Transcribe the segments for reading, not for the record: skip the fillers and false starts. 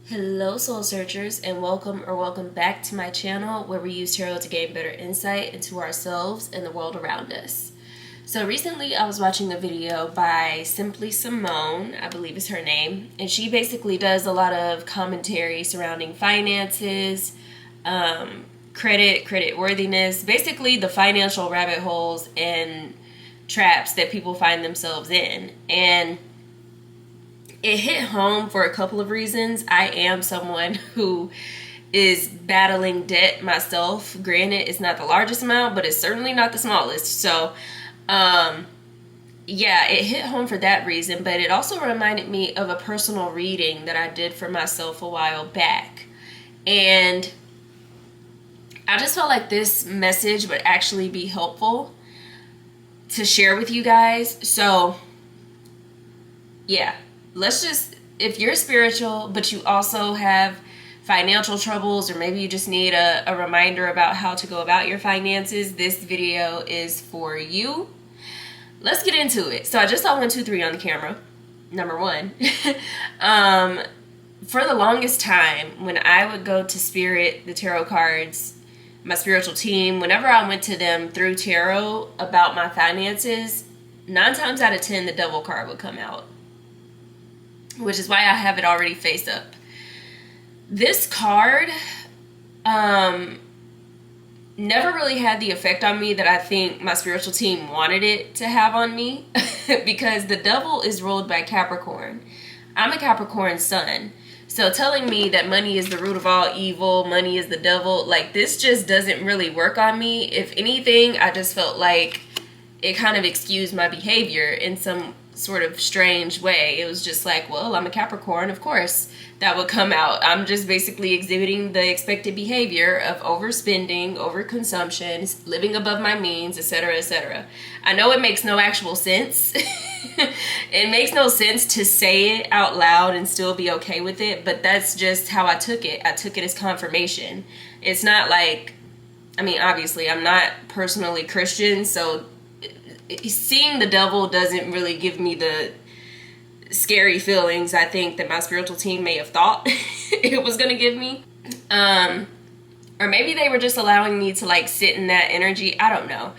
Hello soul searchers, and welcome back to my channel where we use tarot to gain better insight into ourselves and the world around us. So recently I was watching a video by Simply Simone, I believe is her name, and she basically does a lot of commentary surrounding finances, credit worthiness, basically the financial rabbit holes and traps that people find themselves in. And it hit home for a couple of reasons. I am someone who is battling debt myself. Granted, it's not the largest amount, but it's certainly not the smallest. So, yeah, it hit home for that reason. But it also reminded me of a personal reading that I did for myself a while back. And I just felt like this message would actually be helpful to share with you guys. So, yeah. Let's just, if you're spiritual, but you also have financial troubles, or maybe you just need a reminder about how to go about your finances, this video is for you. Let's get into it. So I just saw 1, 2, 3 on the camera. Number one. For the longest time, when I would go to Spirit, the tarot cards, my spiritual team, whenever I went to them through tarot about my finances, 9 times out of 10, the devil card would come out, which is why I have it already face up. This card never really had the effect on me that I think my spiritual team wanted it to have on me because the devil is ruled by Capricorn. I'm a Capricorn sun. So telling me that money is the root of all evil, money is the devil, like this just doesn't really work on me. If anything, I just felt like it kind of excused my behavior in some sort of strange way. It was just like, well, I'm a Capricorn, of course that would come out. I'm just basically exhibiting the expected behavior of overspending, overconsumption, living above my means, etc., etc. I know it makes no actual sense. It makes no sense to say it out loud and still be okay with it, but that's just how I took it. I took it as confirmation. It's not like, I mean, obviously I'm not personally Christian, so seeing the devil doesn't really give me the scary feelings I think that my spiritual team may have thought it was going to give me. Or maybe they were just allowing me to like sit in that energy. I don't know.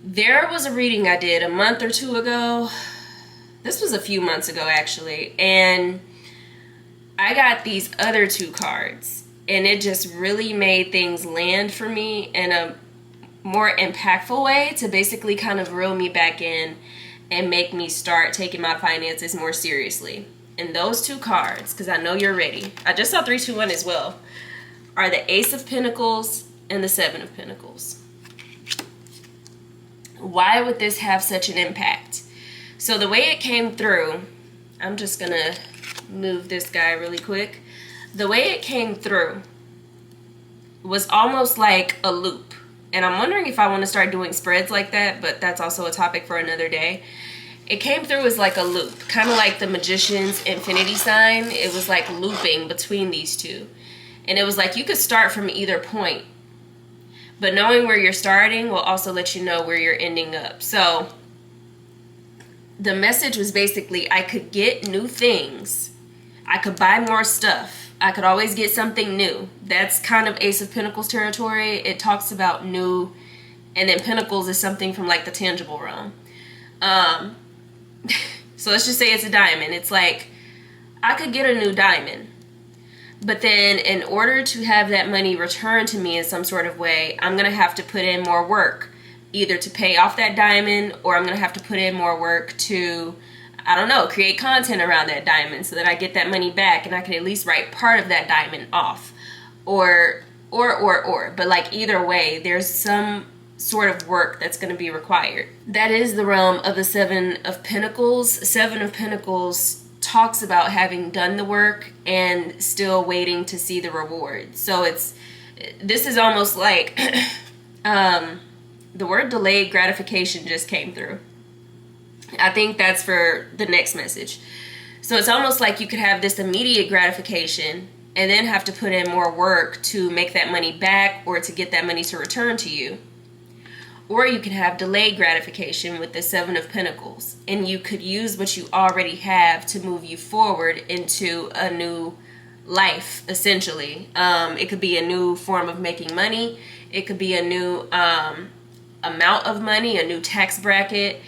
There was a reading I did a month or two ago. This was a few months ago actually. And I got these other 2 cards. And it just really made things land for me in a more impactful way to basically kind of reel me back in and make me start taking my finances more seriously. And those 2 cards, because I know you're ready, I just saw 3, 2, 1 as well, are the Ace of Pentacles and the 7 of Pentacles. Why would this have such an impact? So the way it came through, I'm just gonna move this guy really quick. The way it came through was almost like a loop. And I'm wondering if I want to start doing spreads like that, but that's also a topic for another day. It came through as like a loop, kind of like the magician's infinity sign. It was like looping between these 2. And it was like you could start from either point, but knowing where you're starting will also let you know where you're ending up. So the message was basically I could get new things. I could buy more stuff. I could always get something new. That's kind of Ace of Pentacles territory. It talks about new, and then Pentacles is something from like the tangible realm. So let's just say it's a diamond. It's like, I could get a new diamond, but then in order to have that money returned to me in some sort of way, I'm going to have to put in more work, either to pay off that diamond, or I'm going to have to put in more work to, I don't know, create content around that diamond so that I get that money back and I can at least write part of that diamond off. Or. But like either way, there's some sort of work that's going to be required. That is the realm of the 7 of Pentacles. 7 of Pentacles talks about having done the work and still waiting to see the reward. So this is almost like the word delayed gratification just came through. I think that's for the next message. So it's almost like you could have this immediate gratification and then have to put in more work to make that money back or to get that money to return to you. Or you can have delayed gratification with the 7 of Pentacles, and you could use what you already have to move you forward into a new life, essentially. It could be a new form of making money. It could be a new amount of money, a new tax bracket,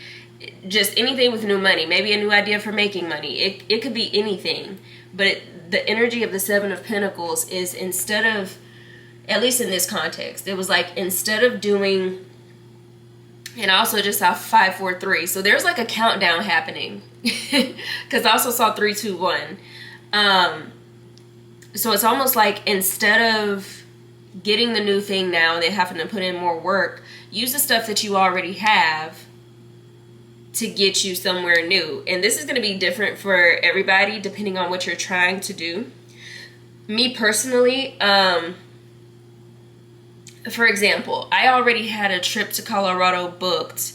just anything with new money. Maybe a new idea for making money. It could be anything. But the energy of the Seven of Pentacles is, instead of, at least in this context, it was like, instead of doing, and I also just saw 5, 4, 3. So there's like a countdown happening. Because I also saw 3, 2, 1. So it's almost like, instead of getting the new thing now and then having to put in more work, use the stuff that you already have to get you somewhere new. And this is going to be different for everybody depending on what you're trying to do. Me personally, for example, I already had a trip to Colorado booked,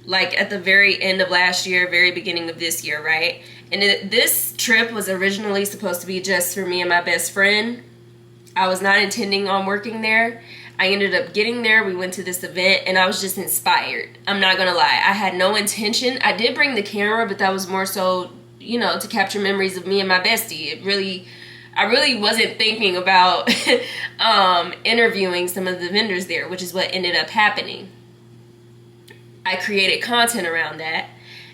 like at the very end of last year, very beginning of this year, right? And this trip was originally supposed to be just for me and my best friend. I was not intending on working there. I ended up getting there. We went to this event and I was just inspired. I'm not gonna lie. I had no intention. I did bring the camera, but that was more so, you know, to capture memories of me and my bestie. I really wasn't thinking about interviewing some of the vendors there, which is what ended up happening. I created content around that.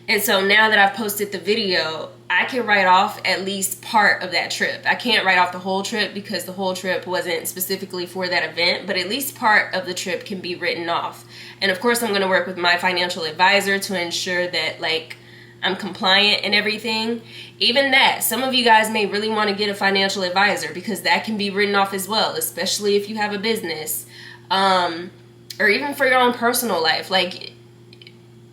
And so now that I've posted the video, I can write off at least part of that trip. I can't write off the whole trip because the whole trip wasn't specifically for that event, but at least part of the trip can be written off. And of course, I'm going to work with my financial advisor to ensure that, like, I'm compliant and everything. Even that, some of you guys may really want to get a financial advisor because that can be written off as well, especially if you have a business, or even for your own personal life. Like,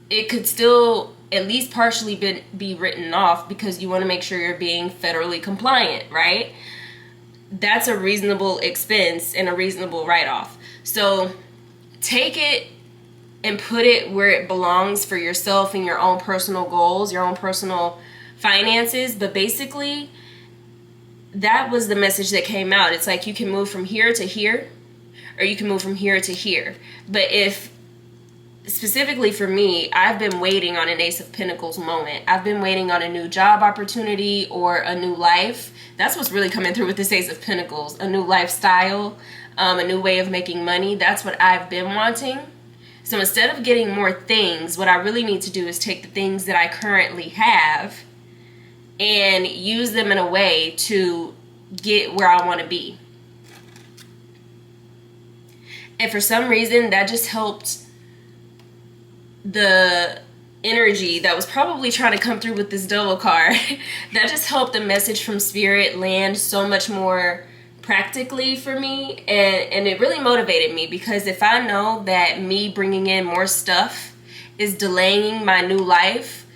it could still at least partially be written off because you want to make sure you're being federally compliant, right? That's a reasonable expense and a reasonable write-off. So take it and put it where it belongs for yourself and your own personal goals, your own personal finances. But basically, that was the message that came out. It's like, you can move from here to here, or you can move from here to here. But if, specifically for me, I've been waiting on an Ace of Pentacles moment. I've been waiting on a new job opportunity or a new life. That's what's really coming through with this Ace of Pentacles. A new lifestyle, a new way of making money. That's what I've been wanting. So instead of getting more things, what I really need to do is take the things that I currently have and use them in a way to get where I want to be. And for some reason, that just helped the energy that was probably trying to come through with this double card. That just helped the message from Spirit land so much more practically for me, and it really motivated me, because if I know that me bringing in more stuff is delaying my new life,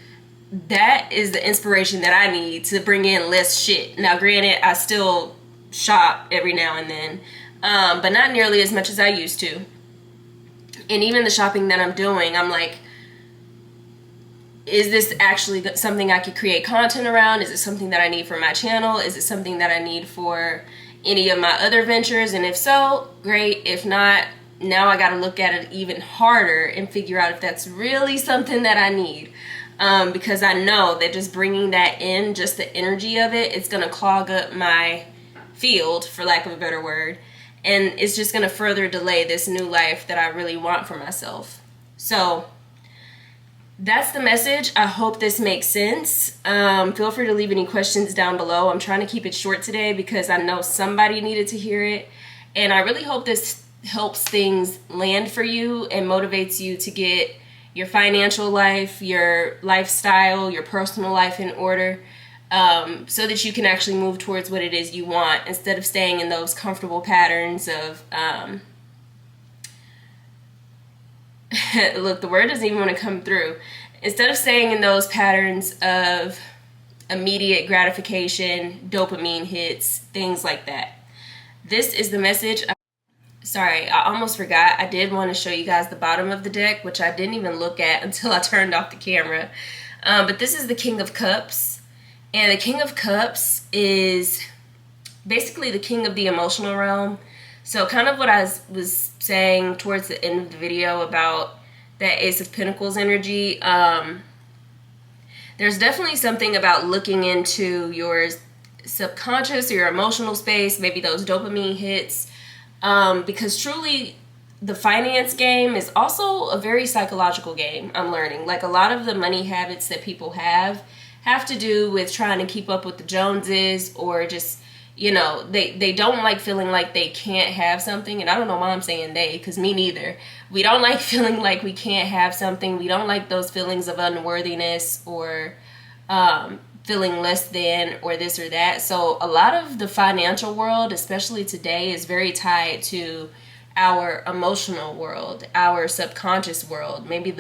that is the inspiration that I need to bring in less shit. Now granted, I still shop every now and then, but not nearly as much as I used to. And even the shopping that I'm doing, I'm like, is this actually something I could create content around? Is it something that I need for my channel? Is it something that I need for any of my other ventures? And if so, great. If not, now I got to look at it even harder and figure out if that's really something that I need. Because I know that just bringing that in, just the energy of it, it's going to clog up my field, for lack of a better word. And it's just going to further delay this new life that I really want for myself. So that's the message. I hope this makes sense. Feel free to leave any questions down below. I'm trying to keep it short today because I know somebody needed to hear it. And I really hope this helps things land for you and motivates you to get your financial life, your lifestyle, your personal life in order. So that you can actually move towards what it is you want, instead of staying in those comfortable patterns of, look, the word doesn't even want to come through. Instead of staying in those patterns of immediate gratification, dopamine hits, things like that. This is the message. Sorry, I almost forgot. I did want to show you guys the bottom of the deck, which I didn't even look at until I turned off the camera. But this is the King of Cups. And the King of Cups is basically the king of the emotional realm. So kind of what I was saying towards the end of the video about that Ace of Pentacles energy, there's definitely something about looking into your subconscious or your emotional space, maybe those dopamine hits, because truly the finance game is also a very psychological game. I'm learning, like, a lot of the money habits that people have to do with trying to keep up with the Joneses, or just, you know, they don't like feeling like they can't have something. And I don't know why I'm saying they, because me neither. We don't like feeling like we can't have something. We don't like those feelings of unworthiness, or feeling less than, or this or that. So a lot of the financial world, especially today, is very tied to our emotional world, our subconscious world, maybe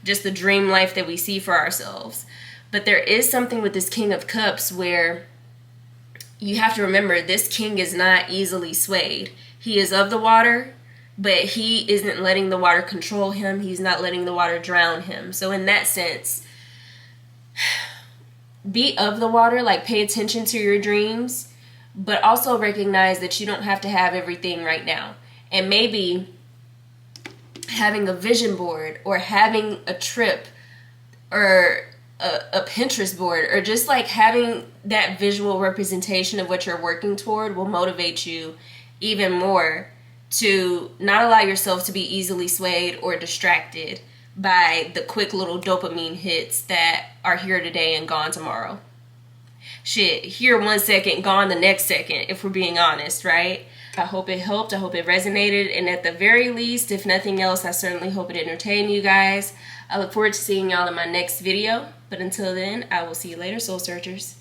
just the dream life that we see for ourselves. But there is something with this King of Cups where you have to remember, this king is not easily swayed. He is of the water, but he isn't letting the water control him. He's not letting the water drown him. So in that sense, be of the water, like, pay attention to your dreams, but also recognize that you don't have to have everything right now. And maybe having a vision board, or having a trip, or a Pinterest board, or just like having that visual representation of what you're working toward, will motivate you even more to not allow yourself to be easily swayed or distracted by the quick little dopamine hits that are here today and gone tomorrow. Shit, here 1 second, gone the next second, if we're being honest, right? I hope it helped. I hope it resonated. And at the very least, if nothing else, I certainly hope it entertained you guys. I look forward to seeing y'all in my next video. But until then, I will see you later, Soul Searchers.